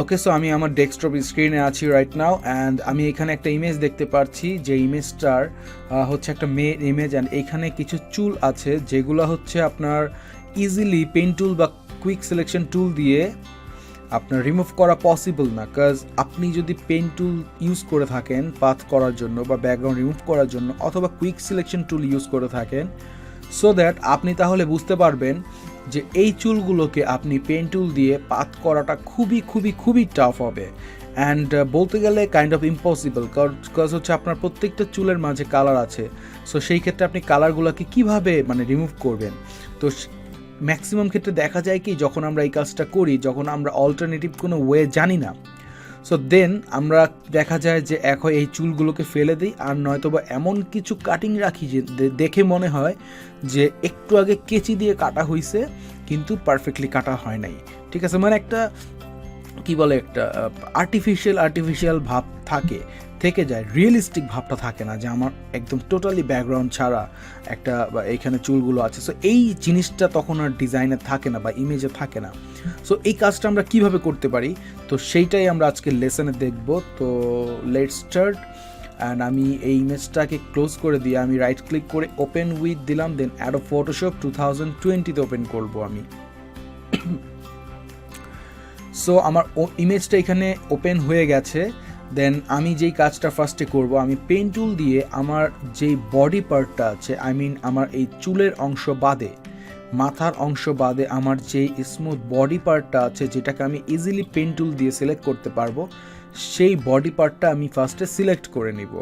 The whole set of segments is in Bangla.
ওকে, সো আমি আমার ডেস্কটপ স্ক্রিনে আছি রাইট নাও, অ্যান্ড আমি এখানে একটা ইমেজ দেখতে পাচ্ছি, যে ইমেজটার হচ্ছে একটা মেয়ের ইমেজ, অ্যান্ড এখানে কিছু চুল আছে যেগুলো হচ্ছে আপনার ইজিলি পেন টুল বা কুইক সিলেকশন টুল দিয়ে আপনার রিমুভ করা পসিবল না। কাজ আপনি যদি পেন টুল ইউজ করে থাকেন পাথ করার জন্য বা ব্যাকগ্রাউন্ড রিমুভ করার জন্য, অথবা কুইক সিলেকশন টুল ইউজ করে থাকেন, সো দ্যাট আপনি তাহলে বুঝতে পারবেন যে এই চুলগুলোকে আপনি পেন টুল দিয়ে পাথ করাটা খুবই খুবই খুবই টাফ হবে, অ্যান্ড বলতে গেলে কাইন্ড অফ ইম্পসিবল। কজ হচ্ছে আপনার প্রত্যেকটা চুলের মাঝে কালার আছে, সো সেই ক্ষেত্রে আপনি কালারগুলোকে কীভাবে মানে রিমুভ করবেন। তো ম্যাক্সিমাম ক্ষেত্রে দেখা যায় কি, যখন আমরা এই কাজটা করি, যখন আমরা অল্টারনেটিভ কোনো ওয়ে জানি না, সো দেন আমরা দেখা যায় যে এখন এই চুলগুলোকে ফেলে দিই, আর নয়তোবা এমন কিছু কাটিং রাখি যে দেখে মনে হয় যে একটু আগে কেচি দিয়ে কাটা হয়েছে কিন্তু পারফেক্টলি কাটা হয় নাই। ঠিক আছে, মানে একটা কি বলে, একটা আর্টিফিশিয়াল ভাব থেকে যায়, রিয়েলিস্টিক ভাবটা থাকে না, যে আমার একদম টোটালি ব্যাকগ্রাউন্ড ছাড়া একটা এইখানে চুলগুলো আছে। সো এই জিনিসটা তখন আর ডিজাইনে থাকে না বা ইমেজে থাকে না। সো এই কাজটা আমরা কিভাবে করতে পারি, তো সেইটাই আমরা আজকে লেসনে দেখব। তো লেটস স্টার্ট। অ্যান্ড আমি এই ইমেজটাকে ক্লোজ করে দিয়ে আমি রাইট ক্লিক করে ওপেন উইথ দিলাম, দেন অ্যাডোব ফটোশপ 2020-তে ওপেন করব আমি। সো আমার ইমেজটা এখানে ওপেন হয়ে গেছে। দেন আমি যেই কাজটা ফার্স্টে করব, আমি পেন টুল দিয়ে আমার যেই বডি পার্টটা আছে, আই মিন আমার এই চুলের অংশ বাদে, মাথার অংশ বাদে আমার যেই স্মুথ বডি পার্টটা আছে, যেটাকে আমি ইজিলি পেন টুল দিয়ে সিলেক্ট করতে পারবো, সেই বডি পার্টটা আমি ফার্স্টে সিলেক্ট করে নিব।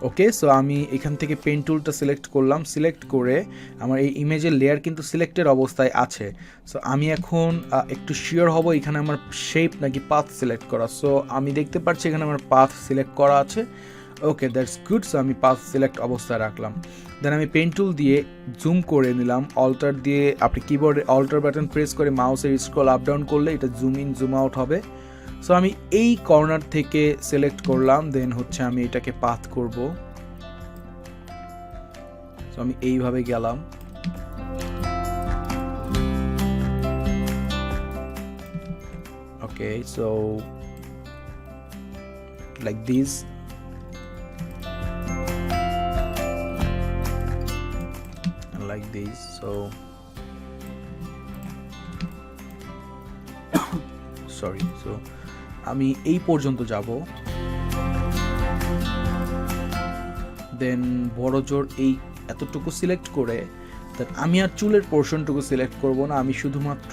ওকে, সো আমি এখান থেকে পেন টুলটা সিলেক্ট করলাম। সিলেক্ট করে আমার এই ইমেজের লেয়ার কিন্তু সিলেক্টের অবস্থায় আছে। সো আমি এখন একটু শিওর হব এখানে আমার শেপ নাকি পাথ সিলেক্ট করা। সো আমি দেখতে পাচ্ছি এখানে আমার পাথ সিলেক্ট করা আছে। ওকে, দ্যাটস গুড। সো আমি পাথ সিলেক্ট অবস্থায় রাখলাম। দেন আমি পেন টুল দিয়ে জুম করে নিলাম। অল্টার দিয়ে, আপনি কিবোর্ডে অল্টার বাটন প্রেস করে মাউসের স্ক্রল আপ ডাউন করলে এটা জুম ইন জুম আউট হবে। সো আমি এই কর্নার থেকে সিলেক্ট করলাম, দেন হচ্ছে আমি এটাকে পাথ করব। সো আমি এইভাবে গেলাম। Okay, so like this. Like this. So sorry. So আমি এই পর্যন্ত যাব। দেন বড় জোর এই এতটুকু সিলেক্ট করে, দেন আমি আর চুলের পোর্শনটুকু সিলেক্ট করব না, আমি শুধুমাত্র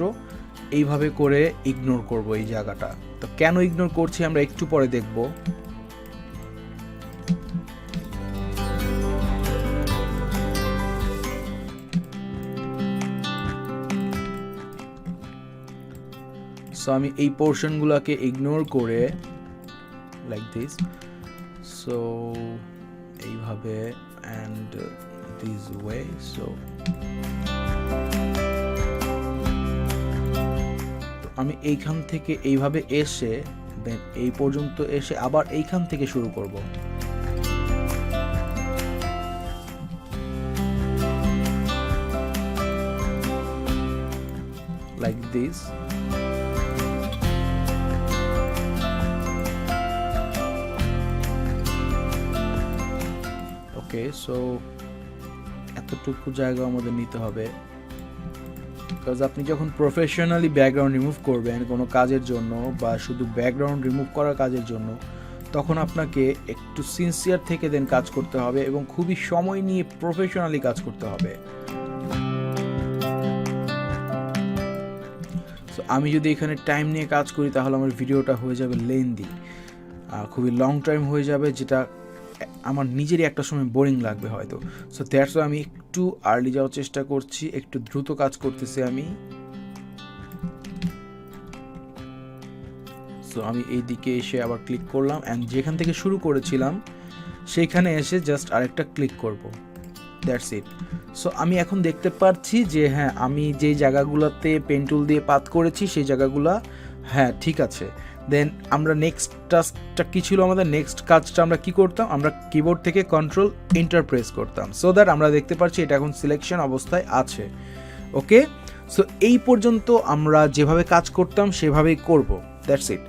এইভাবে করে ইগনোর করব এই জায়গাটা। তো কেন ইগনোর করছি আমরা একটু পরে দেখব। সো আমি এই পোর্শনগুলোকে ইগনোর করে লাইক দিস, সো এইভাবে অ্যান্ড দিস ওয়ে। সো আমি এইখান থেকে এইভাবে এসে দেন এই পর্যন্ত এসে আবার এইখান থেকে শুরু করব। Like this. ওকে, সো এতটুকু জায়গা আমাদের নিতে হবে। বিকজ আপনি যখন প্রফেশনালি ব্যাকগ্রাউন্ড রিমুভ করবেন কোনো কাজের জন্য, বা শুধু ব্যাকগ্রাউন্ড রিমুভ করার কাজের জন্য, তখন আপনাকে একটু সিনসিয়ার থেকে দেন কাজ করতে হবে এবং খুবই সময় নিয়ে প্রফেশনালি কাজ করতে হবে। সো আমি যদি এখানে টাইম নিয়ে কাজ করি তাহলে আমার ভিডিওটা হয়ে যাবে লেন্দি, খুবই লং টাইম হয়ে যাবে, যেটা আমার নিজেরই একটা সময় বোরিং লাগবে হয়তো। সো দ্যাটস ওয়াই আমি একটু আর্লি যাওয়ার চেষ্টা করছি, একটু দ্রুত কাজ করতেছি আমি। সো আমি এই দিকে এসে আবার ক্লিক করলাম, অ্যান্ড যেখান থেকে শুরু করেছিলাম সেইখানে এসে জাস্ট আরেকটা ক্লিক করব। That's it. সো আমি এখন দেখতে পাচ্ছি যে হ্যাঁ, আমি যেই জায়গাগুলোতে পেন টুল দিয়ে পাথ করেছি সেই জায়গাগুলো হ্যাঁ ঠিক আছে। দেন আমরা নেক্সট টাস্কটা কী ছিল, আমাদের নেক্সট কাজটা আমরা কি করতাম, আমরা কিবোর্ড থেকে কন্ট্রোল এন্টার প্রেস করতাম, সো দ্যাট আমরা দেখতে পাচ্ছি এটা এখন সিলেকশন অবস্থায় আছে। ওকে, সো এই পর্যন্ত আমরা যেভাবে কাজ করতাম সেভাবেই করব। That's it.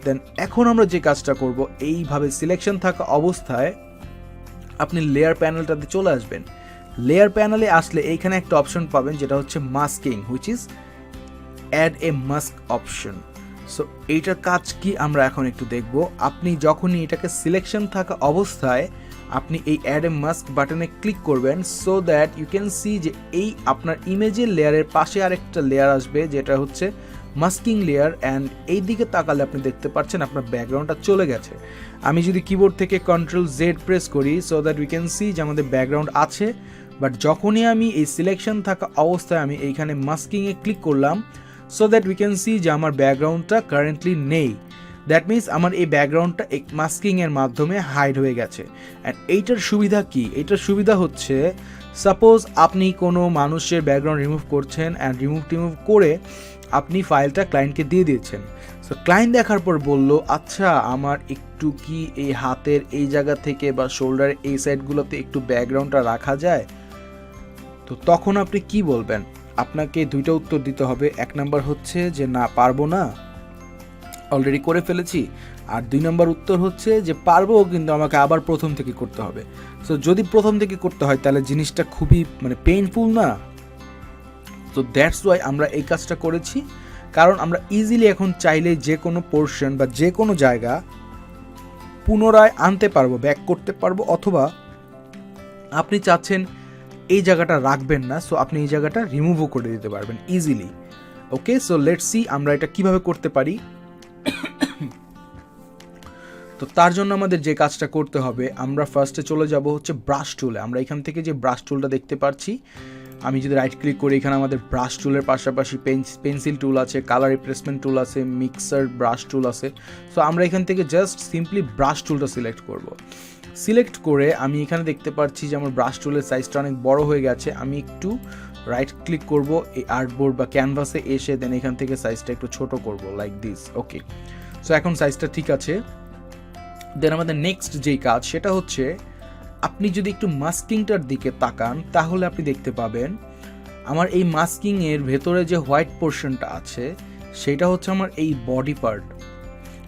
দেন এখন আমরা যে কাজটা করব, এইভাবে সিলেকশন থাকা অবস্থায় আপনি লেয়ার প্যানেলটাতে চলে আসবেন। লেয়ার প্যানেলে আসলে এইখানে একটা অপশন পাবেন যেটা হচ্ছে masking, which is add a mask option. So এইটার কাজ কি আমরা এখন একটু দেখব। আপনি যখনই এটাকে সিলেকশন থাকা অবস্থায় আপনি এই অ্যাড এ মাস্ক বাটনে ক্লিক করবেন, so that you can see যে এই আপনার ইমেজের লেয়ারের পাশে আরেকটা লেয়ার আসবে যেটা হচ্ছে মাস্কিং লেয়ার, অ্যান্ড এই দিকে তাকালে আপনি দেখতে পাচ্ছেন আপনার ব্যাকগ্রাউন্ডটা চলে গেছে। আমি যদি কিবোর্ড থেকে Ctrl+Z প্রেস করি, so that we can see যে আমাদের ব্যাকগ্রাউন্ড আছে, বাট যখনই আমি এই সিলেকশন থাকা অবস্থায় আমি এইখানে মাস্কিংয়ে ক্লিক করলাম, so that we can see যে আমার ব্যাকগ্রাউন্ডটা কারেন্টলি নেই। দ্যাট মিনস আমার এই ব্যাকগ্রাউন্ডটা এই মাস্কিংয়ের মাধ্যমে হাইড হয়ে গেছে। অ্যান্ড এইটার সুবিধা কি? এইটার সুবিধা হচ্ছে, সাপোজ আপনি কোনো মানুষের ব্যাকগ্রাউন্ড রিমুভ করছেন অ্যান্ড রিমুভ করে আপনি ফাইলটা ক্লায়েন্টকে দিয়ে দিয়েছেন। সো ক্লায়েন্ট দেখার পর বলল, আচ্ছা আমার একটু কি এই হাতের এই জায়গা থেকে বা শোল্ডারের এই সাইডগুলোতে একটু ব্যাকগ্রাউন্ডটা রাখা যায়? তো তখন আপনি কি বলবেন? আপনাকে দুইটা উত্তর দিতে হবে। এক নাম্বার হচ্ছে যে না, পারবো না, অলরেডি করে ফেলেছি। আর 2 নম্বর উত্তর হচ্ছে যে পারবো, কিন্তু আমাকে আবার প্রথম থেকে করতে হবে। সো যদি প্রথম থেকে করতে হয় তাহলে জিনিসটা খুবই পেইনফুল না? তো দ্যাটস ওয়াই আমরা এই কাজটা করেছি, কারণ আমরা ইজিলি এখন চাইলে যে কোনো পোর্শন বা যে কোনো জায়গা পুনরায় আনতে পারবো, ব্যাক করতে পারবো, অথবা আপনি চাচ্ছেন এই জায়গাটা রাখবেন না, সো আপনি এই জায়গাটা রিমুভও করে দিতে পারবেন easily. Okay, so let's see আমরা এটা কিভাবে করতে পারি। তো তার জন্য আমাদের যে কাজটা করতে হবে, আমরা ফার্স্টে চলে যাব হচ্ছে ব্রাশ টুলে। আমরা এখান থেকে যে ব্রাশ টুলটা দেখতে পাচ্ছি, আমি যদি রাইট ক্লিক করি, এখানে আমাদের ব্রাশ টুলের পাশাপাশি পেন্সিল টুল আছে, কালার রিপ্লেসমেন্ট টুল আছে, মিক্সার ব্রাশ টুল আছে। সো আমরা এখান থেকে জাস্ট সিম্পলি ব্রাশ টুলটা সিলেক্ট করব। সিলেক্ট করে আমি এখানে দেখতে পাচ্ছি যে আমার ব্রাশ টুলের সাইজটা অনেক বড় হয়ে গেছে। আমি একটু রাইট ক্লিক করব এই আর্টবোর্ড বা ক্যানভাসে এসে, দেন এখান থেকে সাইজটা একটু ছোট করব লাইক দিস। ওকে, সো এখন সাইজটা ঠিক আছে। দেন আমাদের নেক্সট যেই কাজ সেটা হচ্ছে, আপনি যদি একটু মাস্কিংটার দিকে তাকান তাহলে আপনি দেখতে পাবেন আমার এই মাস্কিংয়ের ভেতরে যে হোয়াইট পোর্শনটা আছে সেটা হচ্ছে আমার এই বডি পার্ট,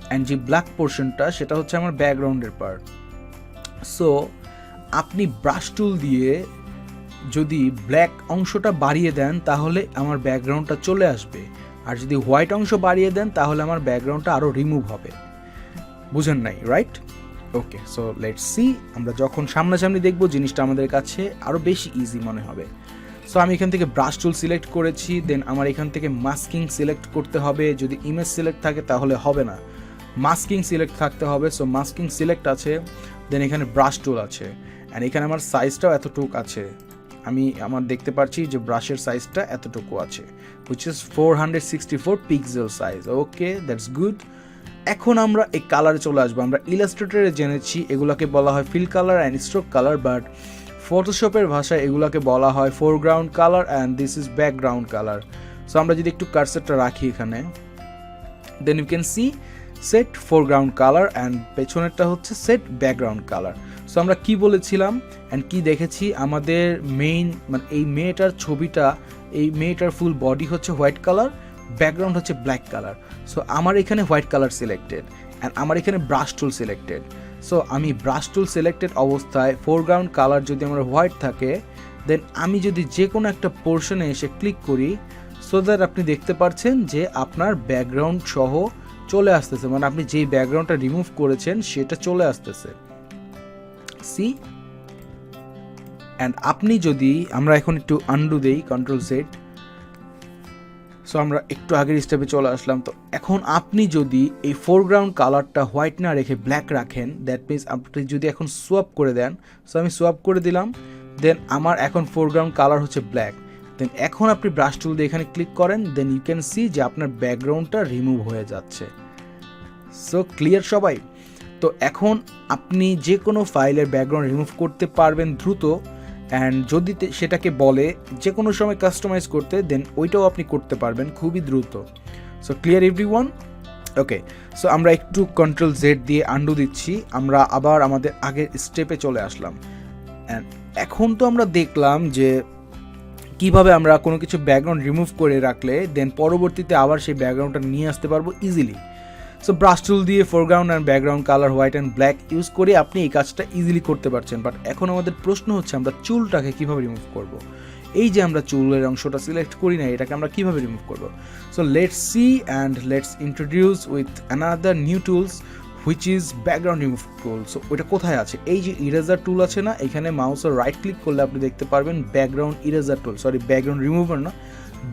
অ্যান্ড যে ব্ল্যাক পোর্শনটা সেটা হচ্ছে আমার ব্যাকগ্রাউন্ডের পার্ট। সো আপনি ব্রাশ টুল দিয়ে যদি ব্ল্যাক অংশটা বাড়িয়ে দেন তাহলে আমার ব্যাকগ্রাউন্ডটা চলে আসবে, আর যদি হোয়াইট অংশ বাড়িয়ে দেন তাহলে আমার ব্যাকগ্রাউন্ডটা আরও রিমুভ হবে। বুঝেন নাই, right? Okay, so let's see. আমরা যখন সামনাসামনি দেখব জিনিসটা আমাদের কাছে আরও বেশি ইজি মনে হবে। সো আমি এখান থেকে ব্রাশ টুল সিলেক্ট করেছি, দেন আমার এখান থেকে মাস্কিং সিলেক্ট করতে হবে। যদি ইমেজ সিলেক্ট থাকে তাহলে হবে না, মাস্কিং সিলেক্ট থাকতে হবে। সো মাস্কিং সিলেক্ট আছে, দেন এখানে ব্রাশ টুল আছে, অ্যান্ড এখানে আমার সাইজটাও এতটুকু আছে। আমার দেখতে পাচ্ছি যে ব্রাশের সাইজটা এতটুকু আছে, which is 464 pixel size. Okay, that's good. এখন আমরা এই কালারে চলে আসবো। আমরা ইলাস্ট্রেটরে জেনেছি এগুলাকে বলা হয় fill colour and stroke colour, but ফটোশপের ভাষায় এগুলাকে বলা হয় foreground colour and this is background colour. So আমরা যদি একটু কার্সারটা রাখি এখানে, then you can see set foreground colour and পেছনেরটা হচ্ছে সেট ব্যাকগ্রাউন্ড কালার। সো আমরা কি বলেছিলাম অ্যান্ড কি দেখেছি, আমাদের মেইন এই মেয়েটার ছবিটা, এই মেয়েটার ফুল বডি হচ্ছে হোয়াইট কালার, ব্যাকগ্রাউন্ড হচ্ছে ব্ল্যাক কালার। সো আমার এখানে হোয়াইট কালার সিলেক্টেড অ্যান্ড আমার এখানে ব্রাশ টুল সিলেক্টেড। সো আমি ব্রাশ টুল সিলেক্টেড অবস্থায় ফোরগ্রাউন্ড কালার যদি আমার হোয়াইট থাকে, দেন আমি যদি যে কোনো একটা পোর্শনে এসে ক্লিক করি, সো দ্যাট আপনি দেখতে পাচ্ছেন যে আপনার ব্যাকগ্রাউন্ড সহ চলে আসতেছে, আপনি যেই ব্যাকগ্রাউন্ডটা রিমুভ করেছেন সেটা চলে আসতেছে। সি, অ্যান্ড আপনি যদি, আমরা এখন একটু আনডু দেই, Ctrl+Z। সো আমরা একটু আগের স্টেপে চলে আসলাম। তো এখন আপনি যদি এই ফোরগ্রাউন্ড কালারটা হোয়াইট না রেখে ব্ল্যাক রাখেন, দ্যাট মিনস আপনি যদি এখন সোয়াপ করে দেন, সো আমি সোয়াপ করে দিলাম, দেন আমার এখন ফোরগ্রাউন্ড কালার হচ্ছে ব্ল্যাক। দেন এখন আপনি ব্রাশ টুল দিয়ে এখানে ক্লিক করেন, দেন ইউ ক্যান সি যে আপনার ব্যাকগ্রাউন্ডটা রিমুভ হয়ে যাচ্ছে। সো ক্লিয়ার সবাই? তো এখন আপনি যে কোনো ফাইলের ব্যাকগ্রাউন্ড রিমুভ করতে পারবেন দ্রুত, অ্যান্ড যদি সেটাকে বলে যে কোনো সময় কাস্টমাইজ করতে, দেন ওইটাও আপনি করতে পারবেন খুবই দ্রুত। So clear everyone? Okay, so আমরা একটু Ctrl+Z দিয়ে আন্ডু দিচ্ছি, আমরা আবার আমাদের আগের স্টেপে চলে আসলাম। অ্যান্ড এখন তো আমরা দেখলাম যে কিভাবে আমরা কোনো কিছু ব্যাকগ্রাউন্ড রিমুভ করে রাখলে দেন পরবর্তীতে আবার সেই ব্যাকগ্রাউন্ডটা নিয়ে আসতে পারবো ইজিলি। সো ব্রাশ টুল দিয়ে foreground and background colour white and black use করে আপনি এই কাজটা ইজিলি করতে পারছেন। বাট এখন আমাদের প্রশ্ন হচ্ছে আমরা চুলটাকে কীভাবে রিমুভ করব। এই যে আমরা চুলের অংশটা সিলেক্ট করি না, এটাকে আমরা কীভাবে রিমুভ করব। So let's see and let's introduce with another new tools which is background remove tool. So ওইটা কোথায় আছে, এই যে ইরেজার টুল আছে না, এখানে মাউসের রাইট ক্লিক করলে আপনি দেখতে পারবেন ব্যাকগ্রাউন্ড ইরেজার টুল, সরি ব্যাকগ্রাউন্ড রিমুভার না,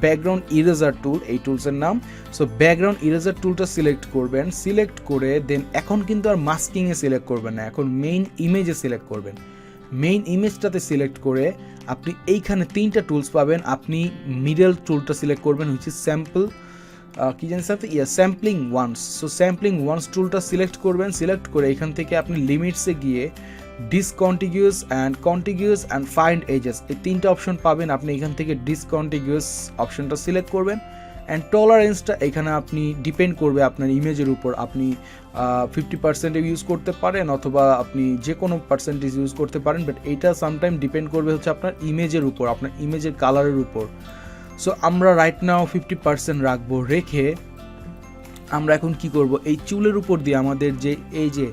ব্যাকগ্রাউন্ড ইরেজার টুল এই টুলসের নাম। সো ব্যাকগ্রাউন্ড ইরেজার টুলটা সিলেক্ট করবেন, সিলেক্ট করে দেন এখন কিন্তু আর মাস্কিংয়ে সিলেক্ট করবেন না, এখন মেইন ইমেজে সিলেক্ট করবেন। মেইন ইমেজটাতে সিলেক্ট করে আপনি এইখানে 3টা টুলস পাবেন, আপনি মিডল টুলটা সিলেক্ট করবেন হুইচ ইজ স্যাম্পল কি জানি সাথে sampling once. So sampling once টুলটা সিলেক্ট করবেন, সিলেক্ট করে এখান থেকে আপনি লিমিটসে গিয়ে ডিসকন্টিগিউস অ্যান্ড ফাইন্ড এজেস এই 3টা অপশন পাবেন। আপনি এখান থেকে ডিসকন্টিগিউস অপশনটা সিলেক্ট করবেন অ্যান্ড টলারেন্সটা এখানে আপনি ডিপেন্ড করবে আপনার ইমেজের উপর, আপনি 50% ইউজ করতে পারেন অথবা আপনি যে কোনো পার্সেন্টেজ ইউজ করতে পারেন, বাট এইটা সামটাইম ডিপেন্ড করবে হচ্ছে আপনার ইমেজের উপর, আপনার ইমেজের কালারের উপর। সো আমরা রাইট নাও 50% রাখবো, রেখে আমরা এখন কি করব, এই চুলের উপর দিয়ে আমাদের যে এই যে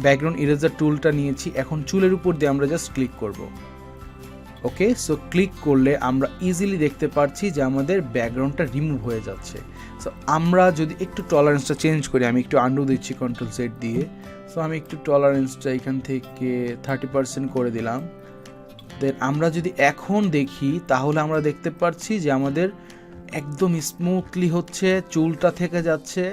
ব্যাকগ্রাউন্ড ইরেজার টুলটা নিয়েছি, এখন চুলের উপর দিয়ে আমরা জাস্ট ক্লিক করব। ওকে, সো ক্লিক করলে আমরা ইজিলি দেখতে পাচ্ছি যে আমাদের ব্যাকগ্রাউন্ডটা রিমুভ হয়ে যাচ্ছে। সো আমরা যদি একটু টলারেন্সটা চেঞ্জ করি, আমি একটু আন্ডু দিচ্ছি কন্ট্রোল সেট দিয়ে। সো আমি একটু টলারেন্সটা এখান থেকে 30% করে দিলাম। দেন আমরা যদি এখন দেখি তাহলে আমরা দেখতে পাচ্ছি যে আমাদের একদম স্মুথলি হচ্ছে, চুলটা থেকে যাচ্ছে,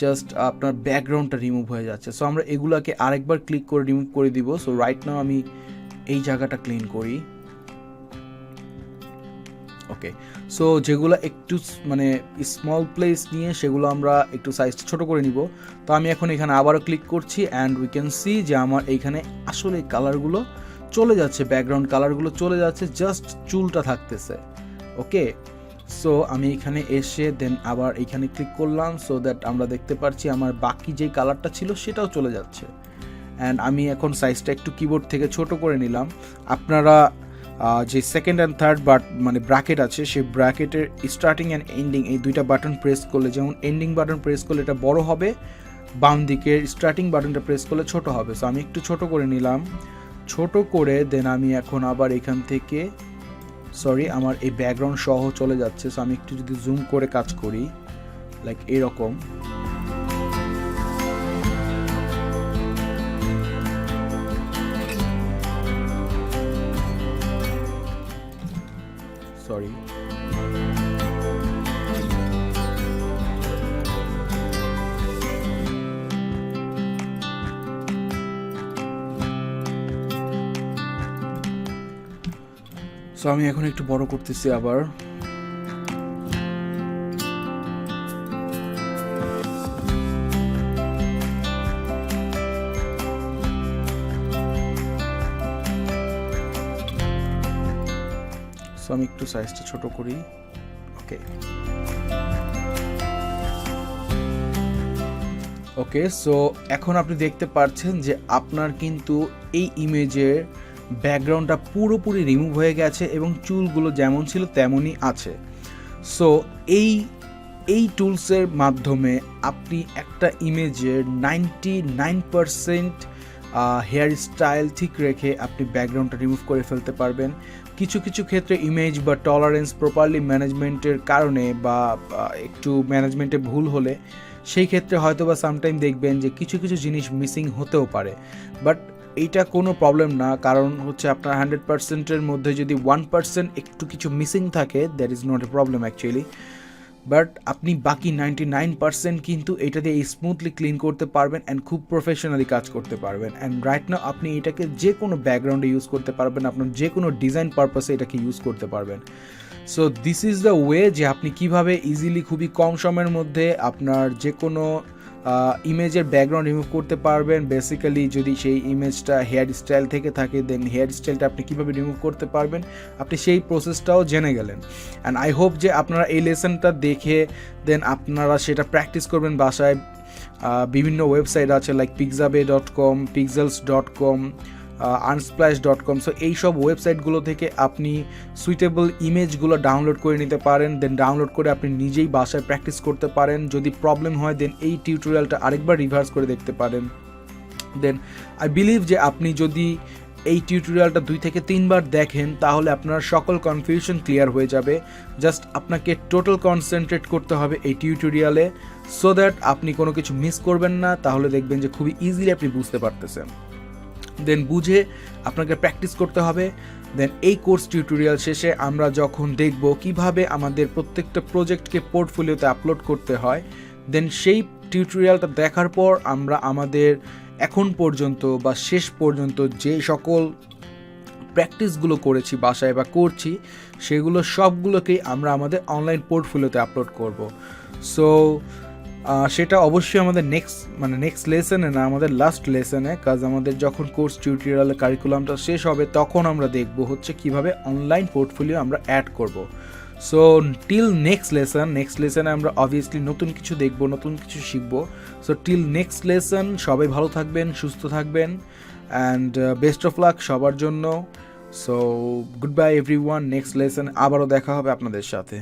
জাস্ট আপনার ব্যাকগ্রাউন্ডটা রিমুভ হয়ে যাচ্ছে। সো আমরা এগুলাকে আরেকবার ক্লিক করে রিমুভ করে দিব। সো রাইট নাও আমি এই জায়গাটা ক্লিন করি। ওকে, সো যেগুলো একটু মানে স্মল প্লেস নিয়ে সেগুলো আমরা একটু সাইজটা ছোট করে নিব। তো আমি এখন এখানে আবারও ক্লিক করছি অ্যান্ড উই ক্যান সি যে আমার এইখানে আসলে কালারগুলো চলে যাচ্ছে, ব্যাকগ্রাউন্ড কালারগুলো চলে যাচ্ছে, জাস্ট চুলটা থাকতেছে। ওকে, সো আমি এখানে এসে দেন আবার এইখানে ক্লিক করলাম, সো দ্যাট আমরা দেখতে পাচ্ছি আমার বাকি যে কালারটা ছিল সেটাও চলে যাচ্ছে। অ্যান্ড আমি এখন সাইজটা একটু কিবোর্ড থেকে ছোট করে নিলাম। আপনারা যে সেকেন্ড অ্যান্ড থার্ড মানে ব্র্যাকেট আছে, সেই ব্র্যাকেটের স্টার্টিং অ্যান্ড এন্ডিং এই 2টা বাটন প্রেস করলে, যেমন এন্ডিং বাটন প্রেস করলে এটা বড় হবে, বাম দিকের স্টার্টিং বাটনটা প্রেস করলে ছোট হবে। সো আমি একটু ছোট করে নিলাম, ছোট করে দেন আমি এখন আবার এখান থেকে আমার এই ব্যাকগ্রাউন্ড সহ চলে যাচ্ছে। সো আমি একটু যদি জুম করে কাজ করি লাইক এরকম, সরি সো আমি এখন একটু বড় করতেছি আবার। সো আমি একটু সাইজটা ছোট করি। ওকে, ওকে, সো এখন আপনি দেখতে পাচ্ছেন যে আপনার কিন্তু এই ইমেজের ব্যাকগ্রাউন্ডটা পুরোপুরি রিমুভ হয়ে গেছে এবং চুলগুলো যেমন ছিল তেমনই আছে। সো এই টুলসের মাধ্যমে আপনি একটা ইমেজের 99% হেয়ার স্টাইল ঠিক রেখে আপনি ব্যাকগ্রাউন্ডটা রিমুভ করে ফেলতে পারবেন। কিছু কিছু ক্ষেত্রে ইমেজ বা টলারেন্স প্রপারলি ম্যানেজমেন্টের কারণে বা একটু ম্যানেজমেন্টে ভুল হলে সেই ক্ষেত্রে হয়তো বা সামটাইম দেখবেন যে কিছু কিছু জিনিস মিসিং হতেও পারে, বাট এইটা কোনো প্রবলেম না, কারণ হচ্ছে আপনার 100%-এর মধ্যে যদি 1% একটু কিছু মিসিং থাকে that is not a problem actually, but আপনি বাকি 99% কিন্তু এটা দিয়ে স্মুথলি ক্লিন করতে পারবেন অ্যান্ড খুব প্রফেশনালি কাজ করতে পারবেন। অ্যান্ড রাইট নাও আপনি এটাকে যে কোনো ব্যাকগ্রাউন্ডে ইউজ করতে পারবেন, আপনার যে কোনো ডিজাইন পারপাসে এটাকে ইউজ করতে পারবেন। So this is the way যে আপনি কিভাবে ইজিলি খুবই কম সময়ের মধ্যে আপনার যে কোনো ইমেজের ব্যাকগ্রাউন্ড রিমুভ করতে পারবেন। বেসিক্যালি যদি সেই ইমেজটা হেয়ার স্টাইল থেকে থাকে দেন হেয়ার স্টাইলটা আপনি কীভাবে রিমুভ করতে পারবেন আপনি সেই প্রসেসটাও জেনে গেলেন। অ্যান্ড আই হোপ যে আপনারা এই লেসনটা দেখে দেন আপনারা সেটা প্র্যাকটিস করবেন বাসায়। বিভিন্ন ওয়েবসাইট আছে like pixabay.com, pixels.com, unsplash.com। So এইসব ওয়েবসাইটগুলো থেকে আপনি সুইটেবল ইমেজগুলো ডাউনলোড করে নিতে পারেন, দেন ডাউনলোড করে আপনি নিজেই বাসায় প্র্যাকটিস করতে পারেন। যদি প্রবলেম হয় দেন এই টিউটোরিয়ালটা আরেকবার রিভার্স করে দেখতে পারেন। দেন আই বিলিভ যে আপনি যদি এই টিউটোরিয়ালটা 2 থেকে 3 বার দেখেন তাহলে আপনার সকল কনফিউশন ক্লিয়ার হয়ে যাবে। জাস্ট আপনাকে টোটাল কনসেন্ট্রেট করতে হবে এই টিউটোরিয়ালে, সো দ্যাট আপনি কোনো কিছু মিস করবেন না। তাহলে দেখবেন যে খুবই ইজিলি আপনি বুঝতে পারতেছেন। দেন বুঝে আপনাকে প্র্যাকটিস করতে হবে। দেন এই কোর্স টিউটোরিয়াল শেষে আমরা যখন দেখব কিভাবে আমাদের প্রত্যেকটা প্রজেক্টকে পোর্টফোলিওতে আপলোড করতে হয়, দেন সেই টিউটোরিয়ালটা দেখার পর আমরা আমাদের এখন পর্যন্ত বা শেষ পর্যন্ত যে সকল প্র্যাকটিসগুলো করেছি বাসায় বা করছি, সেগুলো সবগুলোকেই আমরা আমাদের অনলাইন পোর্টফোলিওতে আপলোড করব। সো সেটা অবশ্যই আমাদের নেক্সট লেসনে না, আমাদের লাস্ট লেসনে, কাজ আমাদের যখন কোর্স টিউটোরিয়ালের কারিকুলামটা শেষ হবে তখন আমরা দেখব হচ্ছে কিভাবে অনলাইন পোর্টফোলিও আমরা অ্যাড করব। সো টিল নেক্সট লেসনে আমরা অবভিয়াসলি নতুন কিছু দেখব, নতুন কিছু শিখব। সো টিল নেক্সট লেসন সবাই ভালো থাকবেন, সুস্থ থাকবেন, অ্যান্ড বেস্ট অফ লাক সবার জন্য। So good bye everyone, next lesson আবারও দেখা হবে আপনাদের সাথে।